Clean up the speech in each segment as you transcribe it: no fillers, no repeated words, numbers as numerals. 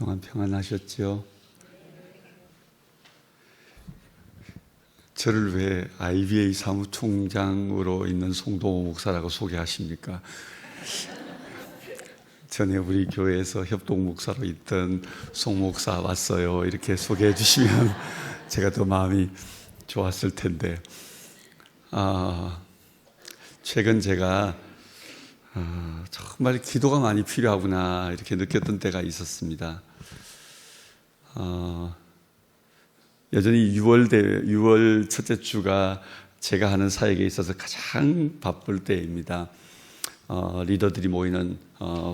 평안하셨죠? 저를 왜 IBA 사무총장으로 있는 송동호 목사라고 소개하십니까? 전에 우리 교회에서 협동 목사로 있던 송 목사 왔어요, 이렇게 소개해 주시면 제가 더 마음이 좋았을 텐데, 최근 제가 정말 기도가 많이 필요하구나 이렇게 느꼈던 때가 있었습니다. 여전히 6월 첫째 주가 제가 하는 사역에 있어서 가장 바쁠 때입니다. 리더들이 모이는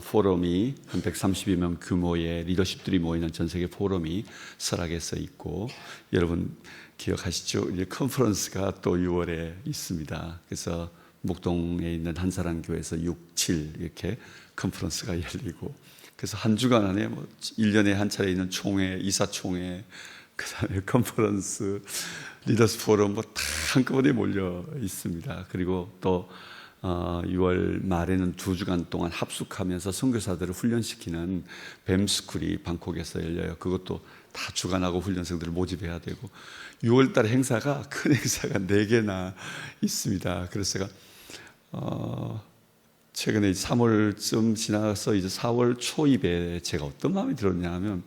포럼이 한 130여 명 규모의 리더십들이 모이는 전 세계 포럼이 설악에서 있고, 여러분 기억하시죠? 컨퍼런스가 또 6월에 있습니다. 그래서 목동에 있는 한사람 교회에서 6, 7 이렇게 컨퍼런스가 열리고, 그래서 한 주간 안에 1년에 한 차례 있는 총회, 이사총회, 그 다음에 컨퍼런스, 리더스 포럼 다 한꺼번에 몰려 있습니다. 그리고 또 6월 말에는 2주간 동안 합숙하면서 선교사들을 훈련시키는 뱀스쿨이 방콕에서 열려요. 그것도 다 주관하고 훈련생들을 모집해야 되고, 6월 달에 행사가, 큰 행사가 4개나 있습니다. 그래서 제가 최근에 3월쯤 지나서 이제 4월 초입에 제가 어떤 마음이 들었냐 하면,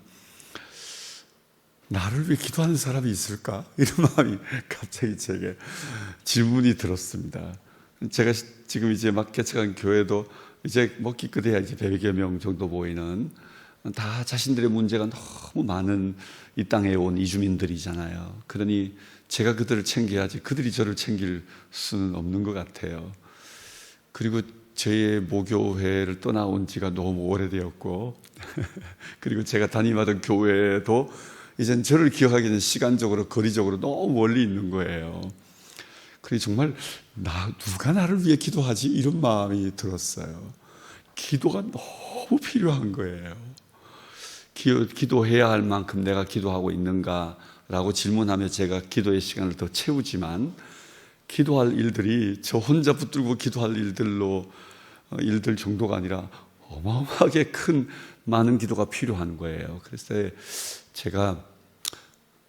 나를 위해 기도하는 사람이 있을까? 이런 마음이 갑자기 제게 질문이 들었습니다. 제가 지금 이제 막 개척한 교회도 이제 기껏해야 이제 100여 명 정도 모이는, 다 자신들의 문제가 너무 많은 이 땅에 온 이주민들이잖아요. 그러니 제가 그들을 챙겨야지 그들이 저를 챙길 수는 없는 것 같아요. 그리고 저의 모교회를 떠나온 지가 너무 오래되었고 그리고 제가 담임하던 교회도 이젠 저를 기억하기는 시간적으로, 거리적으로 너무 멀리 있는 거예요. 그래서 정말 누가 나를 위해 기도하지? 이런 마음이 들었어요. 기도가 너무 필요한 거예요. 기도해야 할 만큼 내가 기도하고 있는가라고 질문하며 제가 기도의 시간을 더 채우지만, 기도할 일들이 저 혼자 붙들고 기도할 일들 정도가 아니라 어마어마하게 많은 기도가 필요한 거예요. 그래서 제가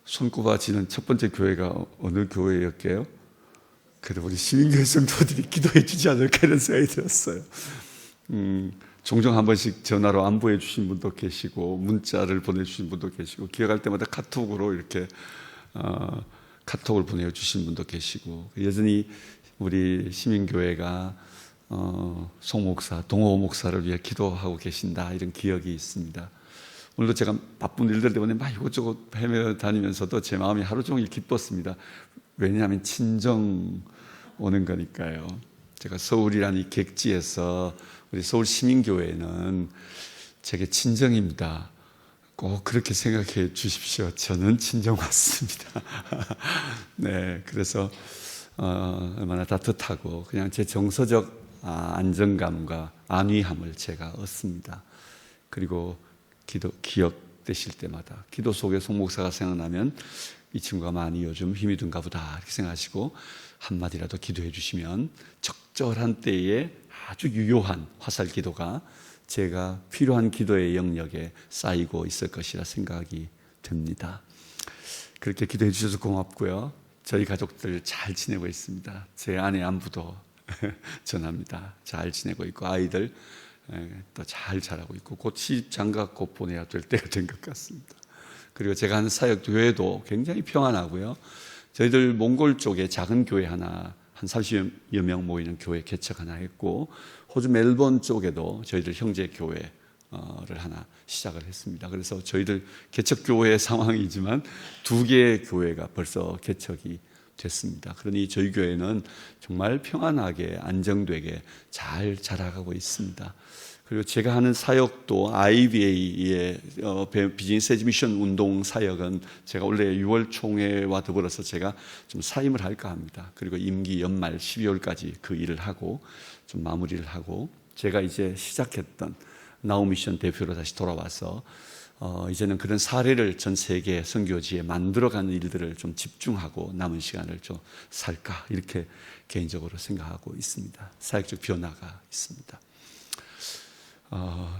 손꼽아지는 첫 번째 교회가 어느 교회였게요? 그래도 우리 시민교회 성도들이 기도해 주지 않을까 이런 생각이 들었어요. 종종 한 번씩 전화로 안부해 주신 분도 계시고, 문자를 보내주신 분도 계시고, 기억할 때마다 카톡으로 이렇게 카톡을 보내주신 분도 계시고, 여전히 우리 시민교회가 송 목사, 동호 목사를 위해 기도하고 계신다, 이런 기억이 있습니다. 오늘도 제가 바쁜 일들 때문에 막 이것저것 헤매 다니면서도 제 마음이 하루 종일 기뻤습니다. 왜냐하면 친정 오는 거니까요. 제가 서울이라는 이 객지에서 우리 서울 시민교회는 제게 친정입니다. 꼭 그렇게 생각해 주십시오. 저는 친정 왔습니다. 네, 그래서 얼마나 따뜻하고 그냥 제 정서적 안정감과 안위함을 제가 얻습니다. 그리고 기억되실 때마다 기도 속에 송 목사가 생각나면 이 친구가 많이 요즘 힘이 든가 보다 이렇게 생각하시고, 한마디라도 기도해 주시면 적절한 때에 아주 유효한 화살 기도가 제가 필요한 기도의 영역에 쌓이고 있을 것이라 생각이 듭니다. 그렇게 기도해 주셔서 고맙고요. 저희 가족들 잘 지내고 있습니다. 제 아내 안부도 전합니다. 잘 지내고 있고, 아이들 또 잘 자라고 있고, 곧 시집 장가 곧 보내야 될 때가 된 것 같습니다. 그리고 제가 하는 사역 교회도 굉장히 평안하고요. 저희들 몽골 쪽에 작은 교회 하나, 한 30여 명 모이는 교회 개척 하나 했고, 호주 멜번 쪽에도 저희들 형제 교회를 하나 시작을 했습니다. 그래서 저희들 개척 교회 상황이지만 2개의 교회가 벌써 개척이 됐습니다. 그러니 저희 교회는 정말 평안하게 안정되게 잘 자라가고 있습니다. 그리고 제가 하는 사역도 IBA의 비즈니스 에듀 미션 운동 사역은 제가 원래 6월 총회와 더불어서 제가 좀 사임을 할까 합니다. 그리고 임기 연말 12월까지 그 일을 하고 좀 마무리를 하고, 제가 이제 시작했던 나우 미션 대표로 다시 돌아와서 이제는 그런 사례를 전 세계 선교지에 만들어가는 일들을 좀 집중하고 남은 시간을 좀 살까, 이렇게 개인적으로 생각하고 있습니다. 사역적 변화가 있습니다.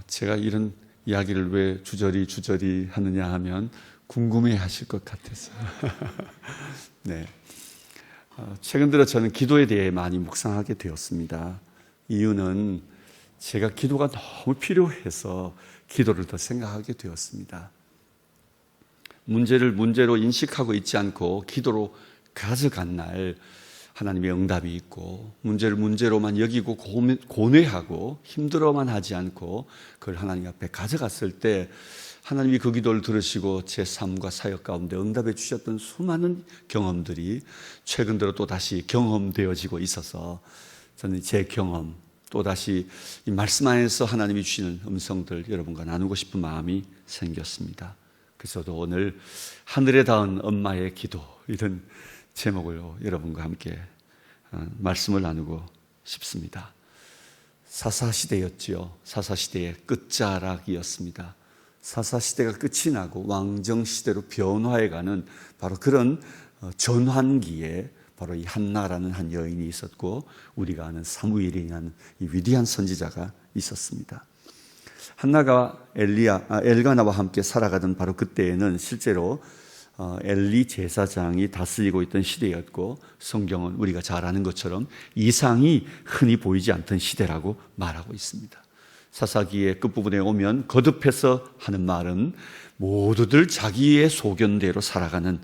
제가 이런 이야기를 왜 주저리 하느냐 하면 궁금해 하실 것 같아서. 네. 최근 들어 저는 기도에 대해 많이 묵상하게 되었습니다. 이유는 제가 기도가 너무 필요해서 기도를 더 생각하게 되었습니다. 문제를 문제로 인식하고 있지 않고 기도로 가져간 날 하나님의 응답이 있고, 문제를 문제로만 여기고 고뇌하고 힘들어만 하지 않고 그걸 하나님 앞에 가져갔을 때 하나님이 그 기도를 들으시고 제 삶과 사역 가운데 응답해 주셨던 수많은 경험들이 최근 들어 또 다시 경험되어지고 있어서 저는 제 경험, 또 다시 이 말씀 안에서 하나님이 주시는 음성들 여러분과 나누고 싶은 마음이 생겼습니다. 그래서 저도 오늘 하늘에 닿은 엄마의 기도, 이런 제목으로 여러분과 함께 말씀을 나누고 싶습니다. 사사시대였지요. 사사시대의 끝자락이었습니다. 사사시대가 끝이 나고 왕정시대로 변화해가는 바로 그런 전환기에 바로 이 한나라는 한 여인이 있었고, 우리가 아는 사무엘이라는 이 위대한 선지자가 있었습니다. 한나가 엘가나와 함께 살아가던 바로 그때에는 실제로 엘리 제사장이 다스리고 있던 시대였고, 성경은 우리가 잘 아는 것처럼 이상이 흔히 보이지 않던 시대라고 말하고 있습니다. 사사기의 끝부분에 오면 거듭해서 하는 말은 모두들 자기의 소견대로 살아가는,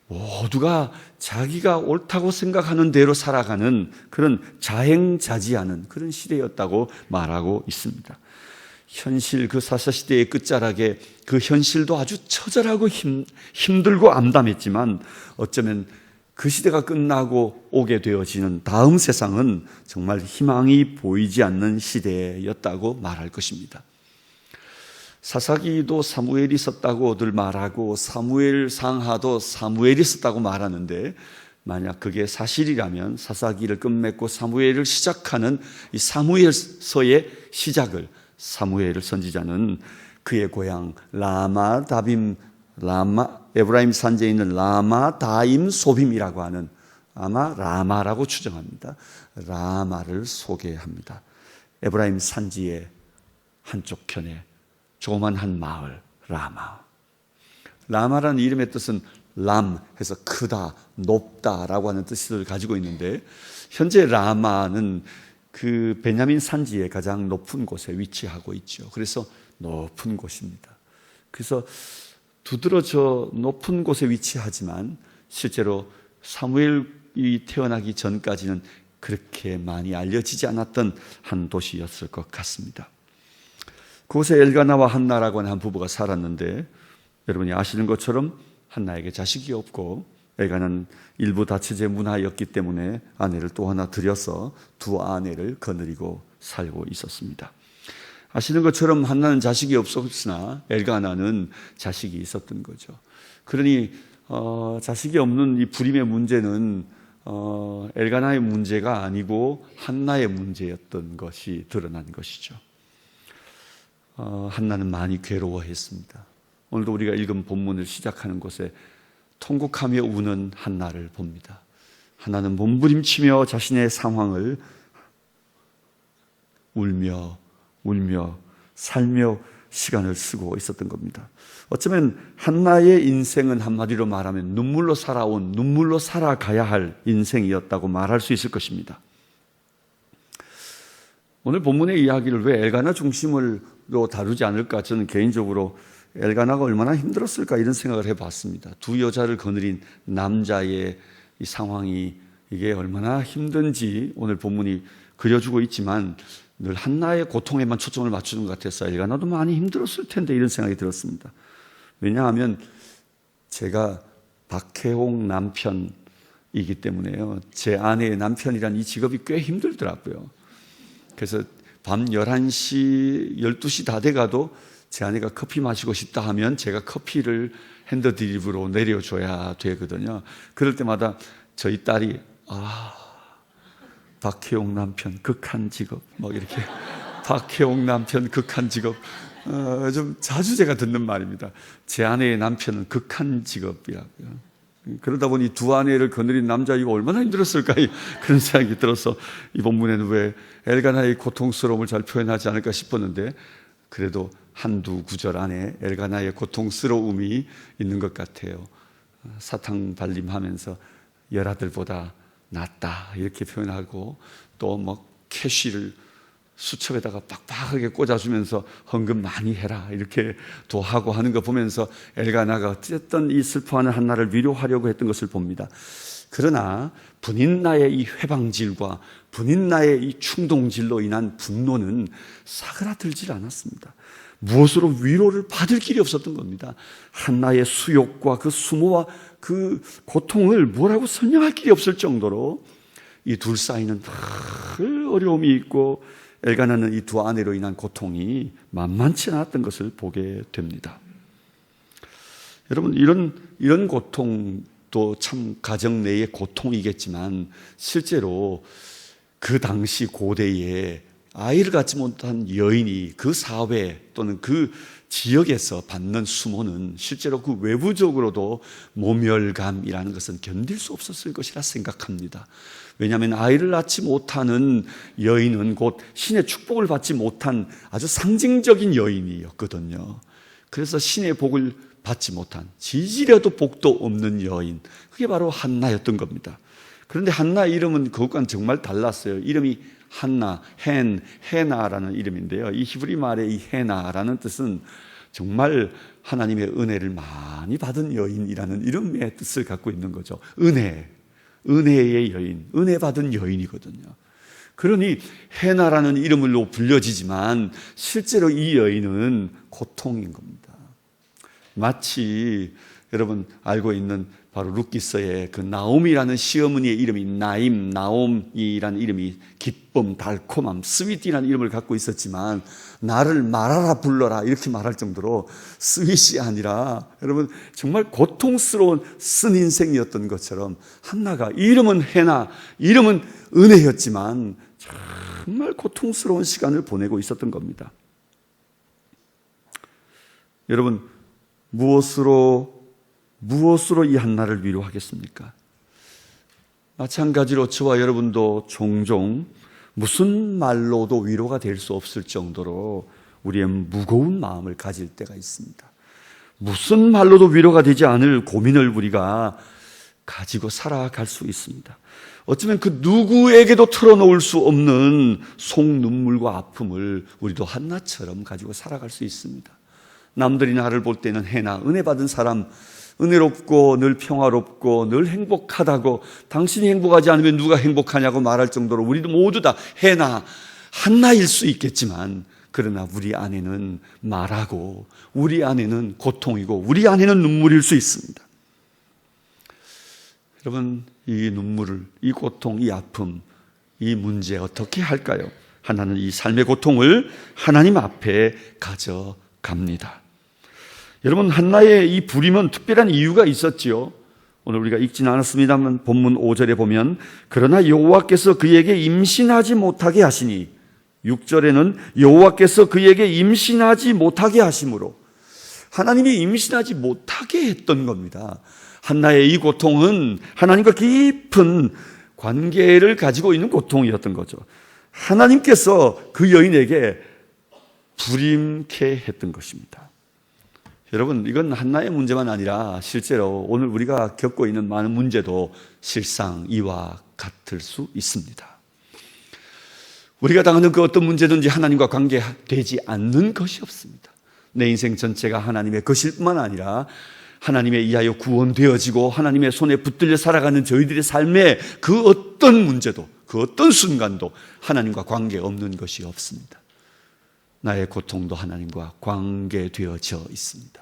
모두가 자기가 옳다고 생각하는 대로 살아가는 그런 자행자지하는 그런 시대였다고 말하고 있습니다. 현실, 그 사사시대의 끝자락에 그 현실도 아주 처절하고 힘들고 암담했지만, 어쩌면 그 시대가 끝나고 오게 되어지는 다음 세상은 정말 희망이 보이지 않는 시대였다고 말할 것입니다. 사사기도 사무엘이 썼다고들 말하고, 사무엘 상하도 사무엘이 썼다고 말하는데, 만약 그게 사실이라면 사사기를 끝맺고 사무엘을 시작하는 이 사무엘서의 시작을 사무엘 선지자는 그의 고향 에브라임 산지에 있는 라마다임 소빔이라고 하는, 아마 라마라고 추정합니다. 라마를 소개합니다. 에브라임 산지의 한쪽 편에 조그만 한 마을 라마라는 이름의 뜻은 람 해서 크다, 높다라고 하는 뜻을 가지고 있는데, 현재 라마는 그 베냐민 산지의 가장 높은 곳에 위치하고 있죠. 그래서 높은 곳입니다. 그래서 두드러져 높은 곳에 위치하지만 실제로 사무엘이 태어나기 전까지는 그렇게 많이 알려지지 않았던 한 도시였을 것 같습니다. 그곳에 엘가나와 한나라고 하는 한 부부가 살았는데, 여러분이 아시는 것처럼 한나에게 자식이 없고, 엘가나는 일부 다처제 문화였기 때문에 아내를 또 하나 들여서 두 아내를 거느리고 살고 있었습니다. 아시는 것처럼 한나는 자식이 없었으나 엘가나는 자식이 있었던 거죠. 그러니 자식이 없는 이 불임의 문제는 엘가나의 문제가 아니고 한나의 문제였던 것이 드러난 것이죠. 한나는 많이 괴로워했습니다. 오늘도 우리가 읽은 본문을 시작하는 곳에 통곡하며 우는 한나를 봅니다. 한나는 몸부림치며 자신의 상황을 울며 살며 시간을 쓰고 있었던 겁니다. 어쩌면 한나의 인생은 한마디로 말하면 눈물로 살아가야 할 인생이었다고 말할 수 있을 것입니다. 오늘 본문의 이야기를 왜 엘가나 중심으로 다루지 않을까, 저는 개인적으로 엘가나가 얼마나 힘들었을까 이런 생각을 해봤습니다. 두 여자를 거느린 남자의 이 상황이 이게 얼마나 힘든지 오늘 본문이 그려주고 있지만, 늘 한나의 고통에만 초점을 맞추는 것 같아서 엘가나도 많이 힘들었을 텐데 이런 생각이 들었습니다. 왜냐하면 제가 박혜홍 남편이기 때문에요. 제 아내의 남편이란 이 직업이 꽤 힘들더라고요. 그래서 밤 11시, 12시 다 돼가도 제 아내가 커피 마시고 싶다 하면 제가 커피를 핸드드립으로 내려줘야 되거든요. 그럴 때마다 저희 딸이 박혜용 남편 극한 직업 이렇게 박혜용 남편 극한 직업 좀 자주 제가 듣는 말입니다. 제 아내의 남편은 극한 직업이라고요. 그러다 보니 두 아내를 거느린 남자 이거 얼마나 힘들었을까 그런 생각이 들어서 이 본문에는 왜 엘가나의 고통스러움을 잘 표현하지 않을까 싶었는데, 그래도 한두 구절 안에 엘가나의 고통스러움이 있는 것 같아요. 사탕 발림하면서 열아들보다 낫다 이렇게 표현하고, 또 뭐 캐쉬를 수첩에다가 빡빡하게 꽂아주면서 헌금 많이 해라 이렇게 도하고 하는 거 보면서 엘가나가 어쨌든 이 슬퍼하는 한나를 위로하려고 했던 것을 봅니다. 그러나 분인나의 이 회방질과 분인나의 이 충동질로 인한 분노는 사그라들질 않았습니다. 무엇으로 위로를 받을 길이 없었던 겁니다. 한나의 수욕과 그 수모와 그 고통을 뭐라고 설명할 길이 없을 정도로 이 둘 사이는 늘 어려움이 있고, 엘가나는 이 두 아내로 인한 고통이 만만치 않았던 것을 보게 됩니다. 여러분, 이런 고통도 참 가정 내의 고통이겠지만, 실제로 그 당시 고대에 아이를 갖지 못한 여인이 그 사회 또는 그 지역에서 받는 수모는 실제로 그 외부적으로도 모멸감이라는 것은 견딜 수 없었을 것이라 생각합니다. 왜냐하면 아이를 낳지 못하는 여인은 곧 신의 축복을 받지 못한 아주 상징적인 여인이었거든요. 그래서 신의 복을 받지 못한, 지지려도 복도 없는 여인, 그게 바로 한나였던 겁니다. 그런데 한나 이름은 그것과는 정말 달랐어요. 이름이 한나, 헤나라는 이름인데요. 이 히브리 말의 이 헤나라는 뜻은 정말 하나님의 은혜를 많이 받은 여인이라는 이름의 뜻을 갖고 있는 거죠. 은혜의 여인, 은혜 받은 여인이거든요. 그러니 헤나라는 이름으로 불려지지만 실제로 이 여인은 고통인 겁니다. 마치 여러분 알고 있는 바로 룻기서의 그 나옴이라는 시어머니의 이름이 나옴이라는 이름이 기쁨, 달콤함, 스윗이라는 이름을 갖고 있었지만, 나를 말하라 불러라 이렇게 말할 정도로 스윗이 아니라 여러분 정말 고통스러운 쓴 인생이었던 것처럼, 한나가 이름은 헤나, 이름은 은혜였지만 정말 고통스러운 시간을 보내고 있었던 겁니다. 여러분, 무엇으로 이 한나를 위로하겠습니까? 마찬가지로 저와 여러분도 종종 무슨 말로도 위로가 될 수 없을 정도로 우리의 무거운 마음을 가질 때가 있습니다. 무슨 말로도 위로가 되지 않을 고민을 우리가 가지고 살아갈 수 있습니다. 어쩌면 그 누구에게도 털어놓을 수 없는 속눈물과 아픔을 우리도 한나처럼 가지고 살아갈 수 있습니다. 남들이 나를 볼 때는 헤나, 은혜 받은 사람, 은혜롭고 늘 평화롭고 늘 행복하다고, 당신이 행복하지 않으면 누가 행복하냐고 말할 정도로 우리도 모두 다 헤나, 한나일 수 있겠지만, 그러나 우리 안에는 말하고 우리 안에는 고통이고 우리 안에는 눈물일 수 있습니다. 여러분, 이 눈물을, 이 고통, 이 아픔, 이 문제 어떻게 할까요? 하나는 이 삶의 고통을 하나님 앞에 가져갑니다. 여러분, 한나의 이 부림은 특별한 이유가 있었지요. 오늘 우리가 읽지는 않았습니다만 본문 5절에 보면, 그러나 여호와께서 그에게 임신하지 못하게 하시니, 6절에는 여호와께서 그에게 임신하지 못하게 하심으로, 하나님이 임신하지 못하게 했던 겁니다. 한나의 이 고통은 하나님과 깊은 관계를 가지고 있는 고통이었던 거죠. 하나님께서 그 여인에게 불임케 했던 것입니다. 여러분, 이건 한나의 문제만 아니라 실제로 오늘 우리가 겪고 있는 많은 문제도 실상 이와 같을 수 있습니다. 우리가 당하는 그 어떤 문제든지 하나님과 관계되지 않는 것이 없습니다. 내 인생 전체가 하나님의 것일 뿐만 아니라 하나님에 의하여 구원되어지고 하나님의 손에 붙들려 살아가는 저희들의 삶의 그 어떤 문제도, 그 어떤 순간도 하나님과 관계 없는 것이 없습니다. 나의 고통도 하나님과 관계되어져 있습니다.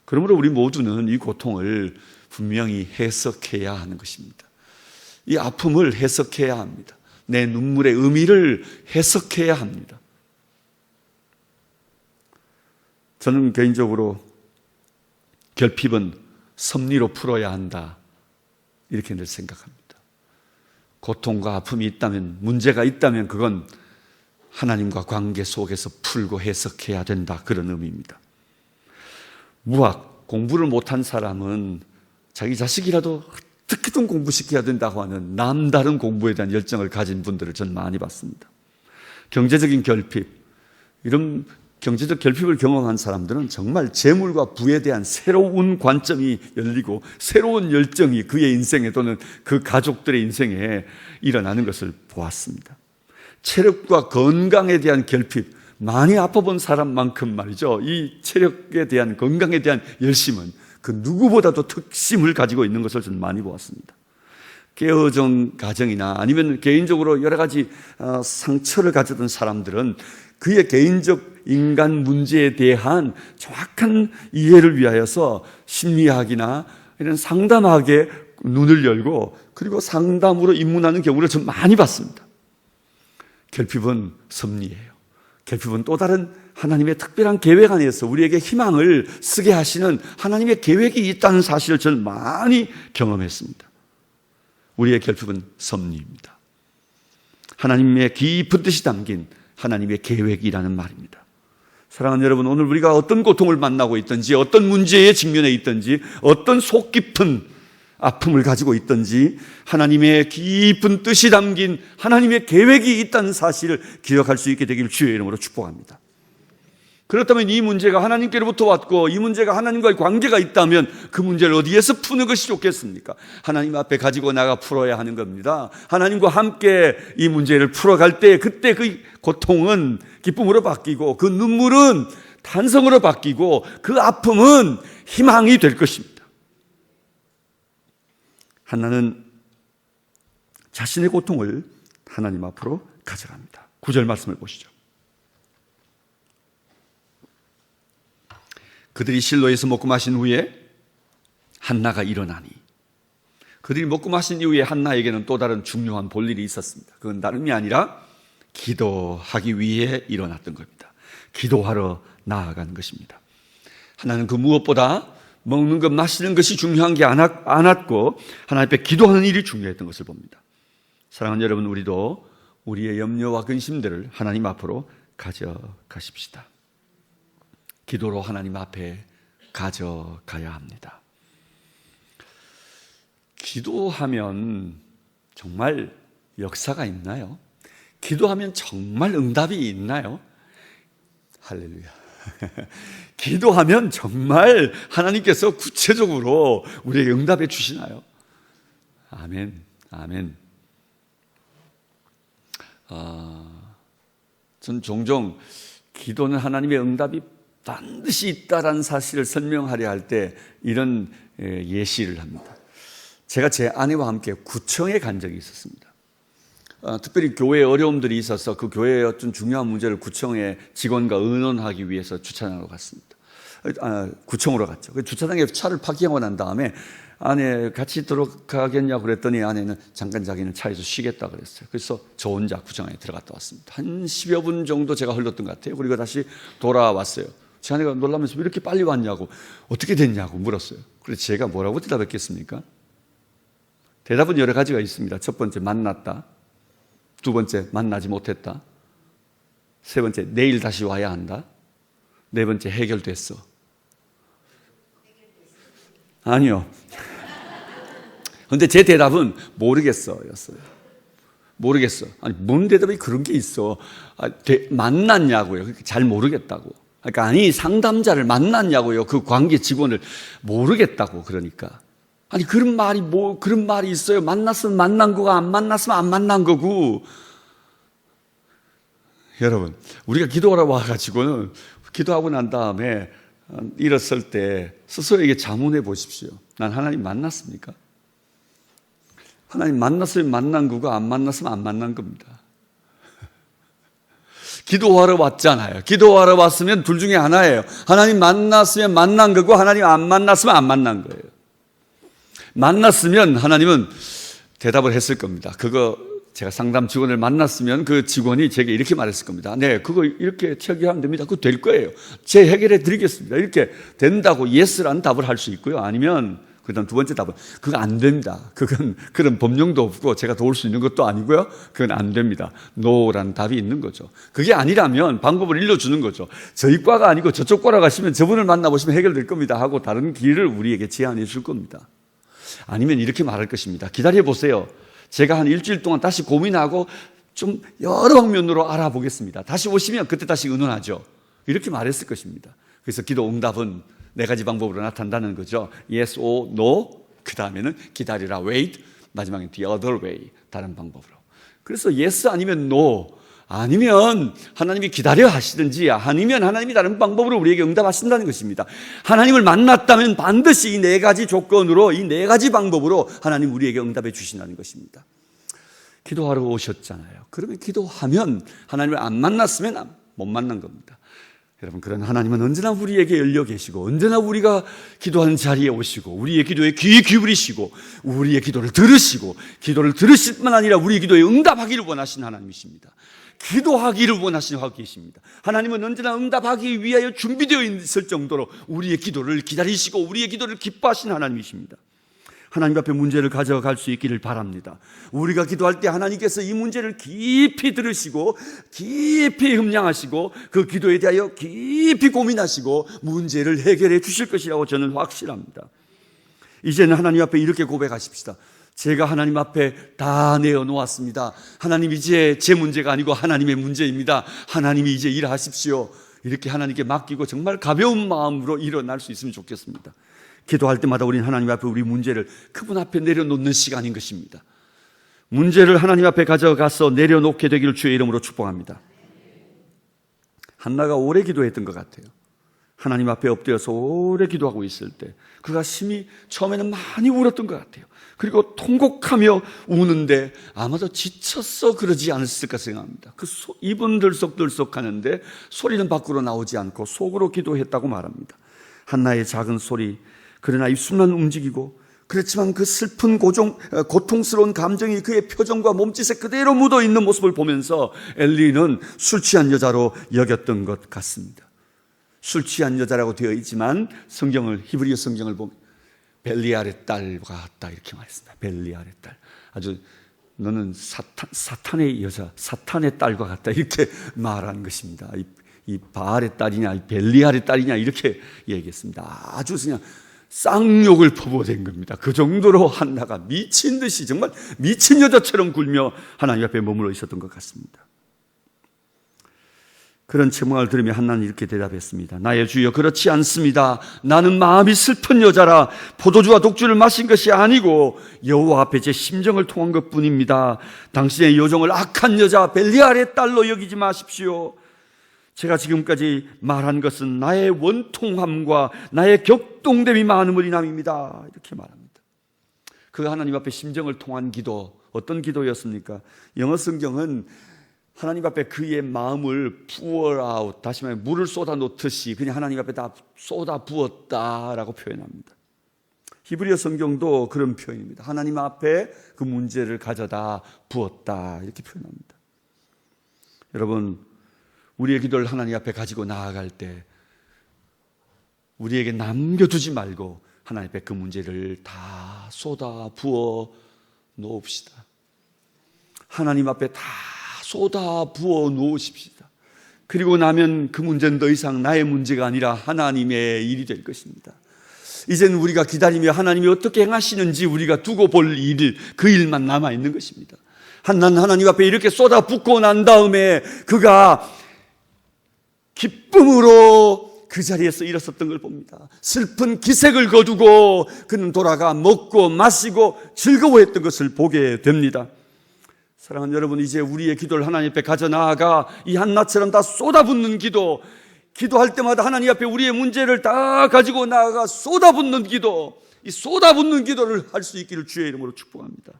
그러므로 우리 모두는 이 고통을 분명히 해석해야 하는 것입니다. 이 아픔을 해석해야 합니다. 내 눈물의 의미를 해석해야 합니다. 저는 개인적으로 결핍은 섭리로 풀어야 한다, 이렇게 늘 생각합니다. 고통과 아픔이 있다면, 문제가 있다면 그건 하나님과 관계 속에서 풀고 해석해야 된다, 그런 의미입니다. 무학, 공부를 못한 사람은 자기 자식이라도 어떻게든 공부시켜야 된다고 하는 남다른 공부에 대한 열정을 가진 분들을 전 많이 봤습니다. 경제적인 결핍, 이런 경제적 결핍을 경험한 사람들은 정말 재물과 부에 대한 새로운 관점이 열리고 새로운 열정이 그의 인생에 또는 그 가족들의 인생에 일어나는 것을 보았습니다. 체력과 건강에 대한 결핍, 많이 아파본 사람만큼 말이죠, 이 체력에 대한, 건강에 대한 열심은 그 누구보다도 특심을 가지고 있는 것을 저는 많이 보았습니다. 깨어진 가정이나 아니면 개인적으로 여러 가지 상처를 가졌던 사람들은 그의 개인적 인간 문제에 대한 정확한 이해를 위하여서 심리학이나 이런 상담학에 눈을 열고 그리고 상담으로 입문하는 경우를 좀 많이 봤습니다. 결핍은 섭리예요. 결핍은 또 다른 하나님의 특별한 계획 안에서 우리에게 희망을 쓰게 하시는 하나님의 계획이 있다는 사실을 저는 많이 경험했습니다. 우리의 결핍은 섭리입니다. 하나님의 깊은 뜻이 담긴 하나님의 계획이라는 말입니다. 사랑하는 여러분, 오늘 우리가 어떤 고통을 만나고 있든지 어떤 문제에 직면해 있든지 어떤 속 깊은 아픔을 가지고 있든지 하나님의 깊은 뜻이 담긴 하나님의 계획이 있다는 사실을 기억할 수 있게 되기를 주의 이름으로 축복합니다. 그렇다면 이 문제가 하나님께로부터 왔고 이 문제가 하나님과의 관계가 있다면 그 문제를 어디에서 푸는 것이 좋겠습니까? 하나님 앞에 가지고 나가 풀어야 하는 겁니다. 하나님과 함께 이 문제를 풀어갈 때 그때 그 고통은 기쁨으로 바뀌고 그 눈물은 탄성으로 바뀌고 그 아픔은 희망이 될 것입니다. 한나는 자신의 고통을 하나님 앞으로 가져갑니다. 9절 말씀을 보시죠. 그들이 실로에서 먹고 마신 후에 한나가 일어나니, 그들이 먹고 마신 이후에 한나에게는 또 다른 중요한 볼일이 있었습니다. 그건 다름이 아니라 기도하기 위해 일어났던 겁니다. 기도하러 나아간 것입니다. 하나는 그 무엇보다 먹는 것, 마시는 것이 중요한 게 않았고 하나님 앞에 기도하는 일이 중요했던 것을 봅니다. 사랑하는 여러분, 우리도 우리의 염려와 근심들을 하나님 앞으로 가져가십시다. 기도로 하나님 앞에 가져가야 합니다. 기도하면 정말 역사가 있나요? 기도하면 정말 응답이 있나요? 할렐루야. 기도하면 정말 하나님께서 구체적으로 우리에게 응답해 주시나요? 아멘, 아멘. 전 종종 기도는 하나님의 응답이 반드시 있다라는 사실을 설명하려 할 때 이런 예시를 합니다. 제가 제 아내와 함께 구청에 간 적이 있었습니다. 특별히 교회에 어려움들이 있어서 그 교회의 어떤 중요한 문제를 구청의 직원과 의논하기 위해서 주차장으로 갔습니다. 구청으로 갔죠. 주차장에 차를 파킹하고 난 다음에 아내 같이 들어가겠냐고 그랬더니 아내는 잠깐 자기는 차에서 쉬겠다 그랬어요. 그래서 저 혼자 구청에 들어갔다 왔습니다. 한 10여 분 정도 제가 흘렀던 것 같아요. 그리고 다시 돌아왔어요. 제 아내가 놀라면서 왜 이렇게 빨리 왔냐고, 어떻게 됐냐고 물었어요. 그래서 제가 뭐라고 대답했겠습니까? 대답은 여러 가지가 있습니다. 첫 번째, 만났다. 두 번째, 만나지 못했다. 세 번째, 내일 다시 와야 한다. 네 번째, 해결됐어. 아니요. 그런데 제 대답은 모르겠어 였어요. 모르겠어. 아니, 뭔 대답이 그런 게 있어. 만났냐고요. 잘 모르겠다고. 그러니까 아니, 상담자를 만났냐고요. 그 관계 직원을 모르겠다고. 그러니까 아니, 그런 말이 있어요. 만났으면 만난 거고 안 만났으면 안 만난 거고. 여러분, 우리가 기도하러 와가지고는 기도하고 난 다음에 일었을 때 스스로에게 자문해 보십시오. 난 하나님 만났습니까? 하나님 만났으면 만난 거고 안 만났으면 안 만난 겁니다. 기도하러 왔잖아요. 기도하러 왔으면 둘 중에 하나예요. 하나님 만났으면 만난 거고 하나님 안 만났으면 안 만난 거예요. 만났으면 하나님은 대답을 했을 겁니다. 그거 제가 상담 직원을 만났으면 그 직원이 제게 이렇게 말했을 겁니다. 네, 그거 이렇게 체결하면 됩니다. 그거 될 거예요. 제 해결해 드리겠습니다. 이렇게 된다고 예스라는 답을 할 수 있고요. 아니면 그다음 두 번째 답은 그거 안 됩니다. 그건 그런 법령도 없고 제가 도울 수 있는 것도 아니고요. 그건 안 됩니다. 노라는 답이 있는 거죠. 그게 아니라면 방법을 일러주는 거죠. 저희 과가 아니고 저쪽 과로 가시면 저분을 만나보시면 해결될 겁니다 하고 다른 길을 우리에게 제안해 줄 겁니다. 아니면 이렇게 말할 것입니다. 기다려보세요. 제가 한 일주일 동안 다시 고민하고 좀 여러 방면으로 알아보겠습니다. 다시 오시면 그때 다시 의논하죠. 이렇게 말했을 것입니다. 그래서 기도 응답은 네 가지 방법으로 나타난다는 거죠. Yes or no, 그 다음에는 기다리라, wait, 마지막에 the other way, 다른 방법으로. 그래서 yes 아니면 no, 아니면 하나님이 기다려 하시든지, 아니면 하나님이 다른 방법으로 우리에게 응답하신다는 것입니다. 하나님을 만났다면 반드시 이 네 가지 조건으로, 이 네 가지 방법으로 하나님 우리에게 응답해 주신다는 것입니다. 기도하러 오셨잖아요. 그러면 기도하면, 하나님을 안 만났으면 못 만난 겁니다. 여러분, 그런 하나님은 언제나 우리에게 열려 계시고, 언제나 우리가 기도하는 자리에 오시고, 우리의 기도에 귀 기울이시고, 우리의 기도를 들으시고, 기도를 들으실 뿐만 아니라 우리의 기도에 응답하기를 원하시는 하나님이십니다. 기도하기를 원하시는 계십니다. 하나님은 언제나 응답하기 위하여 준비되어 있을 정도로 우리의 기도를 기다리시고 우리의 기도를 기뻐하시는 하나님이십니다. 하나님 앞에 문제를 가져갈 수 있기를 바랍니다. 우리가 기도할 때 하나님께서 이 문제를 깊이 들으시고 깊이 흠량하시고 그 기도에 대하여 깊이 고민하시고 문제를 해결해 주실 것이라고 저는 확실합니다. 이제는 하나님 앞에 이렇게 고백하십시다. 제가 하나님 앞에 다 내어놓았습니다. 하나님, 이제 제 문제가 아니고 하나님의 문제입니다. 하나님이 이제 일하십시오. 이렇게 하나님께 맡기고 정말 가벼운 마음으로 일어날 수 있으면 좋겠습니다. 기도할 때마다 우리는 하나님 앞에 우리 문제를 그분 앞에 내려놓는 시간인 것입니다. 문제를 하나님 앞에 가져가서 내려놓게 되기를 주의 이름으로 축복합니다. 한나가 오래 기도했던 것 같아요. 하나님 앞에 엎드려서 오래 기도하고 있을 때 그가 심히 처음에는 많이 울었던 것 같아요. 그리고 통곡하며 우는데 아마도 지쳤어 그러지 않았을까 생각합니다. 그 입은 들썩들썩 하는데 소리는 밖으로 나오지 않고 속으로 기도했다고 말합니다. 한나의 작은 소리, 그러나 입술만 움직이고, 그렇지만 그 슬픈 고통스러운 감정이 그의 표정과 몸짓에 그대로 묻어있는 모습을 보면서 엘리는 술 취한 여자로 여겼던 것 같습니다. 술 취한 여자라고 되어 있지만 히브리어 성경을 보면 벨리알의 딸과 같다 이렇게 말했습니다. 벨리알의 딸, 아주 너는 사탄의 여자, 사탄의 딸과 같다 이렇게 말한 것입니다. 이 바알의 딸이냐, 이 벨리알의 딸이냐 이렇게 얘기했습니다. 아주 그냥 쌍욕을 퍼부어댄 겁니다. 그 정도로 한나가 미친 듯이, 정말 미친 여자처럼 굴며 하나님 앞에 머물러 있었던 것 같습니다. 그런 책망을 들으며 한나는 이렇게 대답했습니다. 나의 주여, 그렇지 않습니다. 나는 마음이 슬픈 여자라 포도주와 독주를 마신 것이 아니고 여호와 앞에 제 심정을 통한 것뿐입니다. 당신의 요정을 악한 여자 벨리알의 딸로 여기지 마십시오. 제가 지금까지 말한 것은 나의 원통함과 나의 격동됨이 많음을 인함입니다. 이렇게 말합니다. 그가 하나님 앞에 심정을 통한 기도, 어떤 기도였습니까? 영어 성경은 하나님 앞에 그의 마음을 pour out, 다시 말해 물을 쏟아 놓듯이 그냥 하나님 앞에 다 쏟아 부었다라고 표현합니다. 히브리어 성경도 그런 표현입니다. 하나님 앞에 그 문제를 가져다 부었다 이렇게 표현합니다. 여러분, 우리의 기도를 하나님 앞에 가지고 나아갈 때 우리에게 남겨두지 말고 하나님 앞에 그 문제를 다 쏟아 부어 놓읍시다. 하나님 앞에 다 쏟아 부어 놓으십시다. 그리고 나면 그 문제는 더 이상 나의 문제가 아니라 하나님의 일이 될 것입니다. 이제는 우리가 기다리며 하나님이 어떻게 행하시는지 우리가 두고 볼 일, 그 일만 남아있는 것입니다. 한나는 하나님 앞에 이렇게 쏟아 붓고 난 다음에 그가 기쁨으로 그 자리에서 일었었던 걸 봅니다. 슬픈 기색을 거두고 그는 돌아가 먹고 마시고 즐거워했던 것을 보게 됩니다. 사랑하는 여러분, 이제 우리의 기도를 하나님 앞에 가져나아가 이 한나처럼 다 쏟아붓는 기도, 기도할 때마다 하나님 앞에 우리의 문제를 다 가지고 나아가 쏟아붓는 기도, 이 쏟아붓는 기도를 할 수 있기를 주의 이름으로 축복합니다.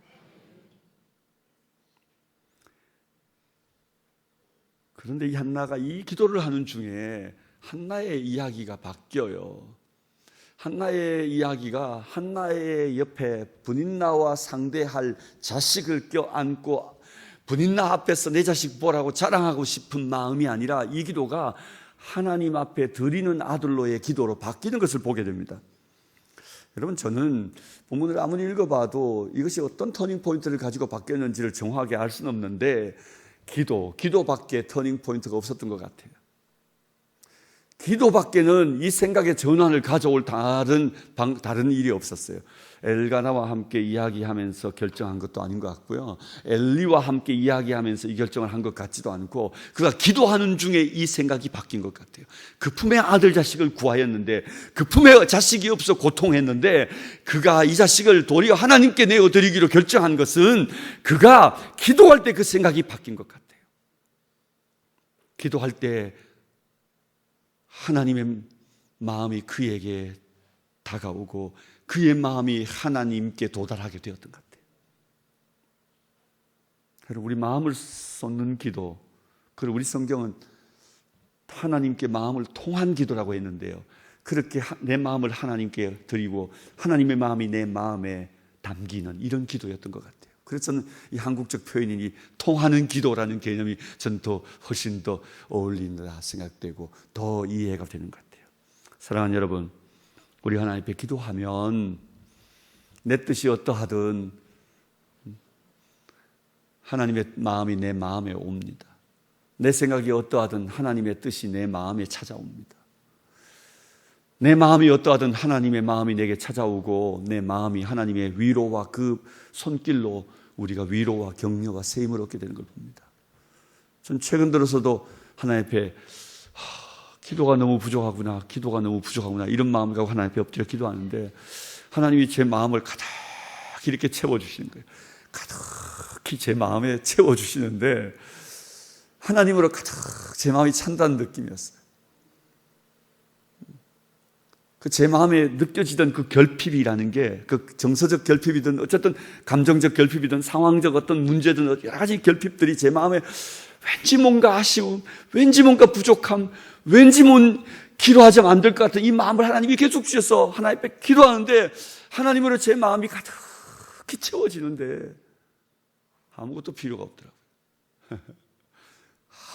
그런데 이 한나가 이 기도를 하는 중에 한나의 이야기가 바뀌어요. 한나의 이야기가 한나의 옆에 브닌나와 상대할 자식을 껴안고 브닌나 앞에서 내 자식 보라고 자랑하고 싶은 마음이 아니라 이 기도가 하나님 앞에 드리는 아들로의 기도로 바뀌는 것을 보게 됩니다. 여러분, 저는 본문을 아무리 읽어봐도 이것이 어떤 터닝 포인트를 가지고 바뀌었는지를 정확하게 알 수는 없는데 기도밖에 터닝 포인트가 없었던 것 같아요. 기도밖에는 이 생각의 전환을 가져올 다른 일이 없었어요. 엘가나와 함께 이야기하면서 결정한 것도 아닌 것 같고요. 엘리와 함께 이야기하면서 이 결정을 한 것 같지도 않고, 그가 기도하는 중에 이 생각이 바뀐 것 같아요. 그 품에 아들 자식을 구하였는데, 그 품에 자식이 없어 고통했는데, 그가 이 자식을 도리어 하나님께 내어드리기로 결정한 것은 그가 기도할 때 그 생각이 바뀐 것 같아요. 기도할 때 하나님의 마음이 그에게 다가오고 그의 마음이 하나님께 도달하게 되었던 것 같아요. 여러분, 우리 마음을 쏟는 기도, 그리고 우리 성경은 하나님께 마음을 통한 기도라고 했는데요, 그렇게 내 마음을 하나님께 드리고 하나님의 마음이 내 마음에 담기는 이런 기도였던 것 같아요. 그래서 저는 이 한국적 표현인 이 통하는 기도라는 개념이 저는 훨씬 더 어울린다 생각되고 더 이해가 되는 것 같아요. 사랑하는 여러분, 우리 하나님 앞에 기도하면 내 뜻이 어떠하든 하나님의 마음이 내 마음에 옵니다. 내 생각이 어떠하든 하나님의 뜻이 내 마음에 찾아옵니다. 내 마음이 어떠하든 하나님의 마음이 내게 찾아오고 내 마음이 하나님의 위로와 그 손길로 우리가 위로와 격려와 세임을 얻게 되는 걸 봅니다. 전 최근 들어서도 하나님 앞에 기도가 너무 부족하구나 이런 마음을 갖고 하나님 앞에 엎드려 기도하는데 하나님이 제 마음을 가득히 이렇게 채워주시는 거예요. 가득히 제 마음에 채워주시는데 하나님으로 가득 제 마음이 찬다는 느낌이었어요. 제 마음에 느껴지던 그 결핍이라는 게, 그 정서적 결핍이든 어쨌든 감정적 결핍이든 상황적 어떤 문제든 여러 가지 결핍들이 제 마음에 왠지 뭔가 아쉬움, 왠지 뭔가 부족함, 왠지 기도하자면 안 될 것 같은 이 마음을 하나님이 계속 주셔서 하나님 앞에 기도하는데 하나님으로 제 마음이 가득히 채워지는데 아무것도 필요가 없더라고요.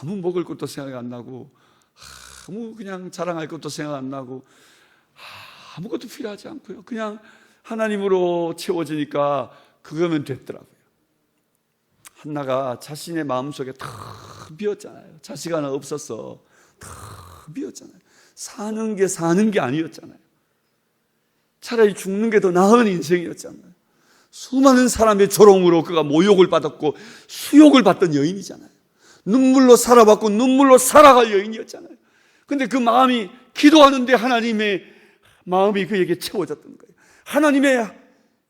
아무 먹을 것도 생각이 안 나고 아무 그냥 자랑할 것도 생각 안 나고 아무것도 필요하지 않고요. 그냥 하나님으로 채워지니까 그거면 됐더라고요. 한나가 자신의 마음속에 다 비었잖아요. 자식 하나 없어서 다 비었잖아요. 사는 게 아니었잖아요. 차라리 죽는 게 더 나은 인생이었잖아요. 수많은 사람의 조롱으로 그가 모욕을 받았고 수욕을 받던 여인이잖아요. 눈물로 살아봤고 눈물로 살아갈 여인이었잖아요. 근데 그 마음이 기도하는데 하나님의 마음이 그에게 채워졌던 거예요. 하나님의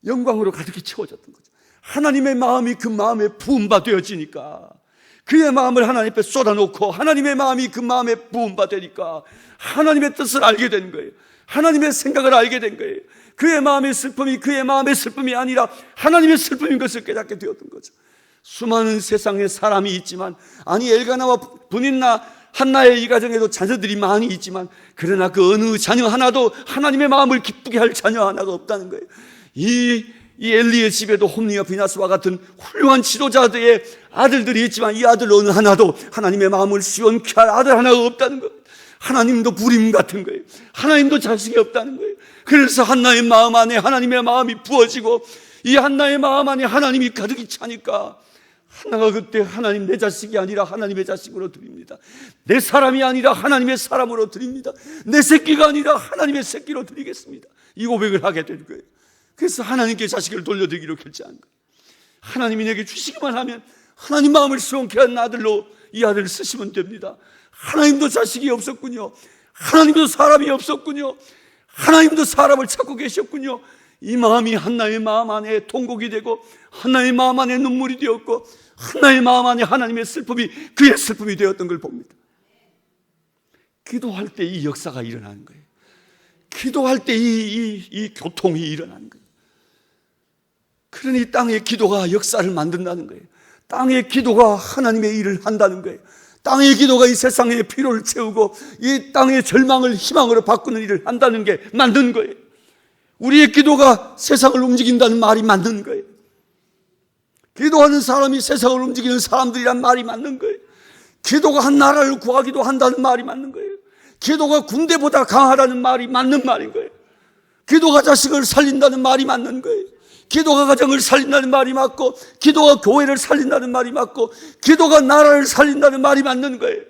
영광으로 가득히 채워졌던 거죠. 하나님의 마음이 그 마음에 부음받아지니까 그의 마음을 하나님 앞에 쏟아놓고 하나님의 마음이 그 마음에 부음받으니까 하나님의 뜻을 알게 된 거예요. 하나님의 생각을 알게 된 거예요. 그의 마음의 슬픔이 그의 마음의 슬픔이 아니라 하나님의 슬픔인 것을 깨닫게 되었던 거죠. 수많은 세상에 사람이 있지만, 아니 엘가나와 분인나 한나의 이 가정에도 자녀들이 많이 있지만 그러나 그 어느 자녀 하나도 하나님의 마음을 기쁘게 할 자녀 하나가 없다는 거예요. 이 엘리의 집에도 홈리와 비나스와 같은 훌륭한 지도자들의 아들들이 있지만 이 아들 어느 하나도 하나님의 마음을 시원케 할 아들 하나가 없다는 거예요. 하나님도 불임 같은 거예요. 하나님도 자식이 없다는 거예요. 그래서 한나의 마음 안에 하나님의 마음이 부어지고 이 한나의 마음 안에 하나님이 가득히 차니까 한나가 그때 하나님 내 자식이 아니라 하나님의 자식으로 드립니다. 내 사람이 아니라 하나님의 사람으로 드립니다. 내 새끼가 아니라 하나님의 새끼로 드리겠습니다. 이 고백을 하게 된 거예요. 그래서 하나님께 자식을 돌려드리기로 결정한 거예요. 하나님이 내게 주시기만 하면 하나님 마음을 시원케 한 아들로 이 아들을 쓰시면 됩니다. 하나님도 자식이 없었군요. 하나님도 사람이 없었군요. 하나님도 사람을 찾고 계셨군요. 이 마음이 한나의 마음 안에 통곡이 되고 한나의 마음 안에 눈물이 되었고 한나의 마음 안에 하나님의 슬픔이 그의 슬픔이 되었던 걸 봅니다. 기도할 때 이 역사가 일어나는 거예요. 기도할 때 이 교통이 일어나는 거예요. 그러니 땅의 기도가 역사를 만든다는 거예요. 땅의 기도가 하나님의 일을 한다는 거예요. 땅의 기도가 이 세상의 피로를 채우고 이 땅의 절망을 희망으로 바꾸는 일을 한다는 게 맞는 거예요. 우리의 기도가 세상을 움직인다는 말이 맞는 거예요. 기도하는 사람이 세상을 움직이는 사람들이란 말이 맞는 거예요. 기도가 한 나라를 구하기도 한다는 말이 맞는 거예요. 기도가 군대보다 강하다는 말이 맞는 말인 거예요. 기도가 자식을 살린다는 말이 맞는 거예요. 기도가 가정을 살린다는 말이 맞고 기도가 교회를 살린다는 말이 맞고 기도가 나라를 살린다는 말이 맞는 거예요.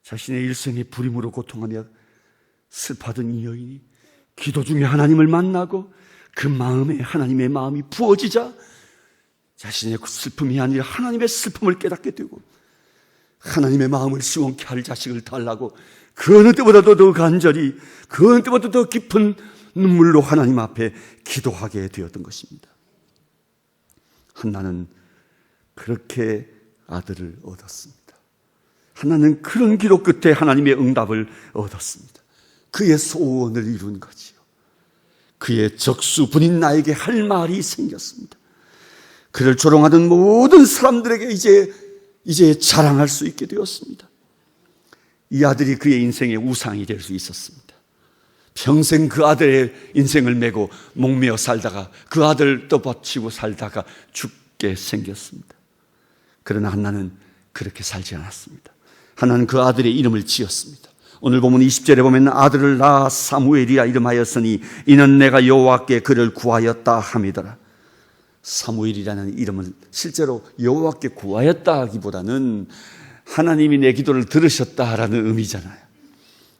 자신의 일생에 불임으로 고통하며 슬퍼하던 이 여인이 기도 중에 하나님을 만나고 그 마음에 하나님의 마음이 부어지자 자신의 슬픔이 아니라 하나님의 슬픔을 깨닫게 되고 하나님의 마음을 시원케 할 자식을 달라고 그 어느 때보다도 더 간절히, 그 어느 때보다 더 깊은 눈물로 하나님 앞에 기도하게 되었던 것입니다. 한나는 그렇게 아들을 얻었습니다. 한나는 그런 기도 끝에 하나님의 응답을 얻었습니다. 그의 소원을 이룬 거지요. 그의 적수분인 나에게 할 말이 생겼습니다. 그를 조롱하던 모든 사람들에게 이제 자랑할 수 있게 되었습니다. 이 아들이 그의 인생의 우상이 될 수 있었습니다. 평생 그 아들의 인생을 메고 목매어 살다가 그 아들 떠받치고 살다가 죽게 생겼습니다. 그러나 한나는 그렇게 살지 않았습니다. 한나는 그 아들의 이름을 지었습니다. 오늘 보면 20절에 보면 아들을 낳아 사무엘이라 이름하였으니 이는 내가 여호와께 그를 구하였다 함이더라. 사무엘이라는 이름은 실제로 여호와께 구하였다 하기보다는 하나님이 내 기도를 들으셨다라는 의미잖아요.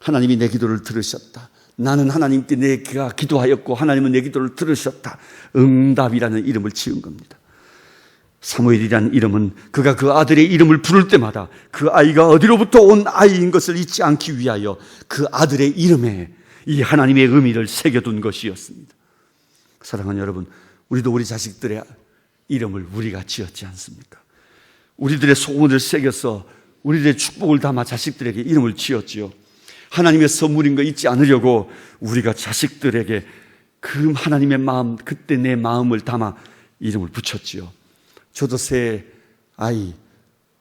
하나님이 내 기도를 들으셨다. 나는 하나님께 내가 기도하였고 하나님은 내 기도를 들으셨다. 응답이라는 이름을 지은 겁니다. 사무엘이라는 이름은 그가 그 아들의 이름을 부를 때마다 그 아이가 어디로부터 온 아이인 것을 잊지 않기 위하여 그 아들의 이름에 이 하나님의 의미를 새겨둔 것이었습니다. 사랑하는 여러분, 우리도 우리 자식들의 이름을 우리가 지었지 않습니까? 우리들의 소원을 새겨서 우리들의 축복을 담아 자식들에게 이름을 지었지요. 하나님의 선물인 거 잊지 않으려고 우리가 자식들에게 그 하나님의 마음, 그때 내 마음을 담아 이름을 붙였지요. 저도 새 아이,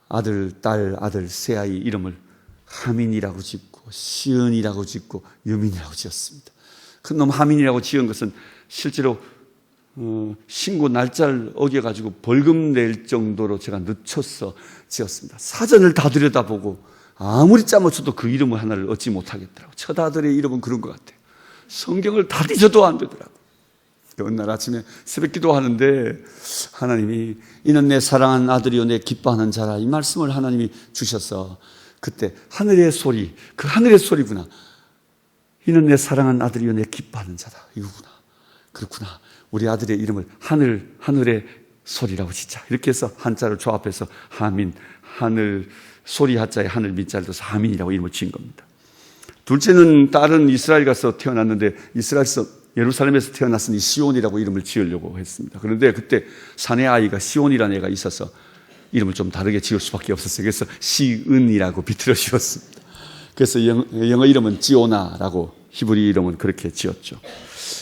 아들, 딸, 아들, 새 아이 이름을 하민이라고 짓고 시은이라고 짓고 유민이라고 지었습니다. 큰 놈 하민이라고 지은 것은 실제로 신고 날짜를 어겨가지고 벌금 낼 정도로 제가 늦춰서 지었습니다. 사전을 다 들여다보고 아무리 짜맞춰도 그 이름을 하나를 얻지 못하겠더라고요. 첫 아들의 이름은 그런 것 같아요. 성경을 다 뒤져도 안 되더라고요. 어느 날 아침에 새벽 기도하는데 하나님이 이는 내 사랑하는 아들이요 내 기뻐하는 자라 이 말씀을 하나님이 주셔서 그때 하늘의 소리, 그 하늘의 소리구나. 이는 내 사랑하는 아들이요 내 기뻐하는 자다. 이거구나. 그렇구나. 우리 아들의 이름을 하늘의 소리라고 짓자. 이렇게 해서 한자를 조합해서 하민, 하늘 소리 하자에 하늘 민자를 둬서 하민이라고 이름을 지은 겁니다. 둘째는 딸은 이스라엘 가서 태어났는데 예루살렘에서 태어났으니 시온이라고 이름을 지으려고 했습니다. 그런데 그때 사내 아이가 시온이라는 애가 있어서 이름을 좀 다르게 지을 수밖에 없었어요. 그래서 시은이라고 비틀어 지었습니다. 그래서 영어 이름은 지오나라고 히브리 이름은 그렇게 지었죠.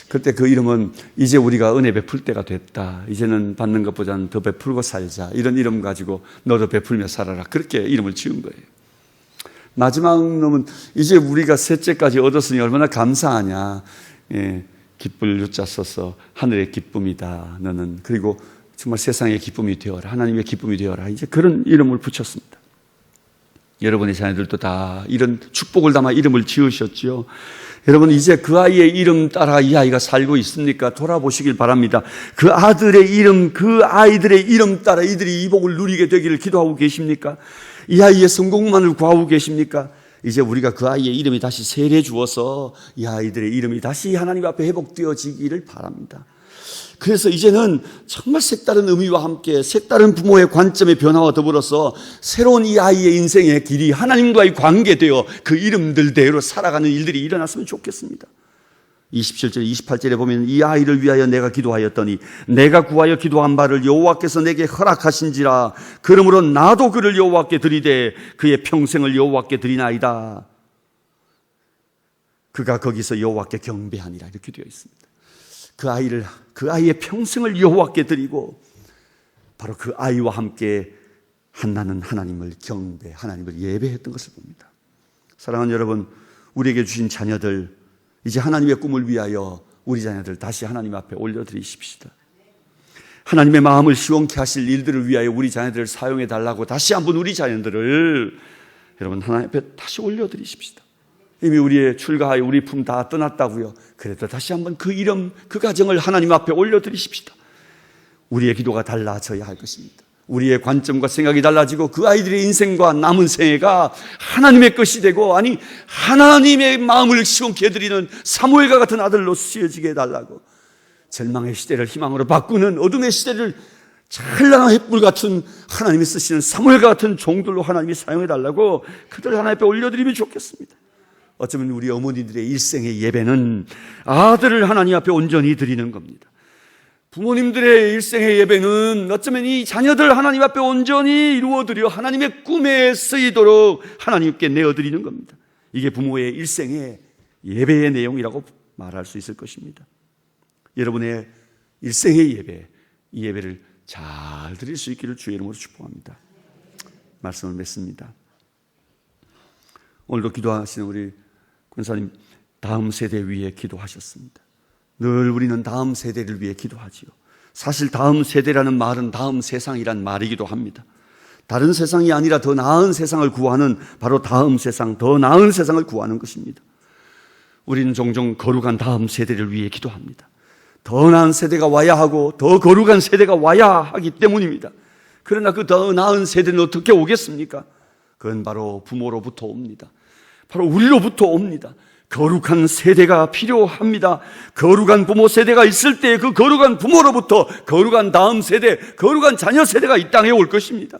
그때 그 이름은 이제 우리가 은혜 베풀 때가 됐다. 이제는 받는 것보다는 더 베풀고 살자. 이런 이름 가지고 너도 베풀며 살아라. 그렇게 이름을 지은 거예요. 마지막 놈은 이제 우리가 셋째까지 얻었으니 얼마나 감사하냐. 기쁠 유자 써서 하늘의 기쁨이다. 너는 그리고 정말 세상의 기쁨이 되어라. 하나님의 기쁨이 되어라. 이제 그런 이름을 붙였습니다. 여러분의 자녀들도 다 이런 축복을 담아 이름을 지으셨지요. 여러분 이제 그 아이의 이름 따라 이 아이가 살고 있습니까? 돌아보시길 바랍니다. 그 아들의 이름, 그 아이들의 이름 따라 이들이 이 복을 누리게 되기를 기도하고 계십니까? 이 아이의 성공만을 구하고 계십니까? 이제 우리가 그 아이의 이름이 다시 세례 주어서 이 아이들의 이름이 다시 하나님 앞에 회복되어지기를 바랍니다. 그래서 이제는 정말 색다른 의미와 함께 색다른 부모의 관점의 변화와 더불어서 새로운 이 아이의 인생의 길이 하나님과의 관계되어 그 이름들대로 살아가는 일들이 일어났으면 좋겠습니다. 27절 28절에 보면 이 아이를 위하여 내가 기도하였더니 내가 구하여 기도한 바를 여호와께서 내게 허락하신지라. 그러므로 나도 그를 여호와께 드리되 그의 평생을 여호와께 드리나이다. 그가 거기서 여호와께 경배하니라. 이렇게 되어 있습니다. 그 아이의 평생을 여호와께 드리고 바로 그 아이와 함께 한나는 하나님을 경배, 하나님을 예배했던 것을 봅니다. 사랑하는 여러분, 우리에게 주신 자녀들 이제 하나님의 꿈을 위하여 우리 자녀들 다시 하나님 앞에 올려드리십시다. 하나님의 마음을 시원케 하실 일들을 위하여 우리 자녀들을 사용해 달라고 다시 한번 우리 자녀들을 여러분 하나님 앞에 다시 올려드리십시다. 이미 우리의 출가하여 우리 품 다 떠났다고요. 그래도 다시 한번 그 이름, 그 가정을 하나님 앞에 올려드리십시다. 우리의 기도가 달라져야 할 것입니다. 우리의 관점과 생각이 달라지고 그 아이들의 인생과 남은 생애가 하나님의 것이 되고, 아니 하나님의 마음을 시원케 해드리는 사무엘과 같은 아들로 쓰여지게 해달라고, 절망의 시대를 희망으로 바꾸는 어둠의 시대를 찬란한 햇불 같은 하나님이 쓰시는 사무엘과 같은 종들로 하나님이 사용해달라고 그들 하나님 앞에 올려드리면 좋겠습니다. 어쩌면 우리 어머니들의 일생의 예배는 아들을 하나님 앞에 온전히 드리는 겁니다. 부모님들의 일생의 예배는 어쩌면 이 자녀들 하나님 앞에 온전히 이루어드려 하나님의 꿈에 쓰이도록 하나님께 내어드리는 겁니다. 이게 부모의 일생의 예배의 내용이라고 말할 수 있을 것입니다. 여러분의 일생의 예배, 이 예배를 잘 드릴 수 있기를 주의 이름으로 축복합니다. 말씀을 맺습니다. 오늘도 기도하시는 우리 권사님, 다음 세대 위해 기도하셨습니다. 늘 우리는 다음 세대를 위해 기도하지요. 사실 다음 세대라는 말은 다음 세상이란 말이기도 합니다. 다른 세상이 아니라 더 나은 세상을 구하는, 바로 다음 세상, 더 나은 세상을 구하는 것입니다. 우리는 종종 거룩한 다음 세대를 위해 기도합니다. 더 나은 세대가 와야 하고 더 거룩한 세대가 와야 하기 때문입니다. 그러나 그 더 나은 세대는 어떻게 오겠습니까? 그건 바로 부모로부터 옵니다. 바로 우리로부터 옵니다. 거룩한 세대가 필요합니다. 거룩한 부모 세대가 있을 때 그 거룩한 부모로부터 거룩한 다음 세대, 거룩한 자녀 세대가 이 땅에 올 것입니다.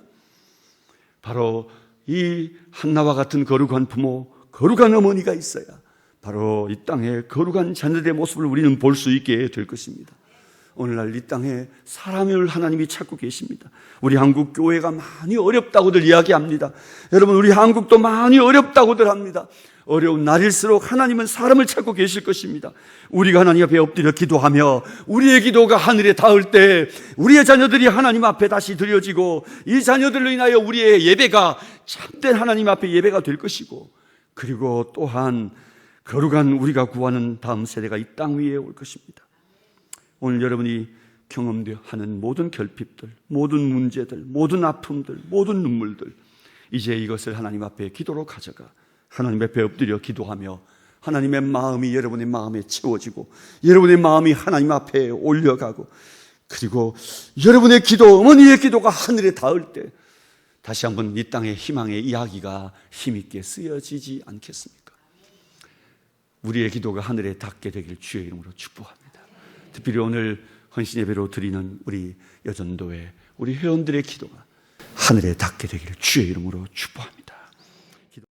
바로 이 한나와 같은 거룩한 부모, 거룩한 어머니가 있어야 바로 이 땅에 거룩한 자녀들의 모습을 우리는 볼 수 있게 될 것입니다. 오늘날 이 땅에 사람을 하나님이 찾고 계십니다. 우리 한국 교회가 많이 어렵다고들 이야기합니다. 여러분, 우리 한국도 많이 어렵다고들 합니다. 어려운 날일수록 하나님은 사람을 찾고 계실 것입니다. 우리가 하나님 앞에 엎드려 기도하며 우리의 기도가 하늘에 닿을 때 우리의 자녀들이 하나님 앞에 다시 드려지고, 이 자녀들로 인하여 우리의 예배가 참된 하나님 앞에 예배가 될 것이고, 그리고 또한 거룩한 우리가 구하는 다음 세대가 이 땅 위에 올 것입니다. 오늘 여러분이 경험하는 모든 결핍들, 모든 문제들, 모든 아픔들, 모든 눈물들, 이제 이것을 하나님 앞에 기도로 가져가 하나님 앞에 엎드려 기도하며 하나님의 마음이 여러분의 마음에 채워지고 여러분의 마음이 하나님 앞에 올려가고, 그리고 여러분의 기도, 어머니의 기도가 하늘에 닿을 때 다시 한번 이 땅의 희망의 이야기가 힘있게 쓰여지지 않겠습니까? 우리의 기도가 하늘에 닿게 되길 주의 이름으로 축복합니다. 특별히 오늘 헌신 예배로 드리는 우리 여전도회, 우리 회원들의 기도가 하늘에 닿게 되기를 주의 이름으로 축복합니다.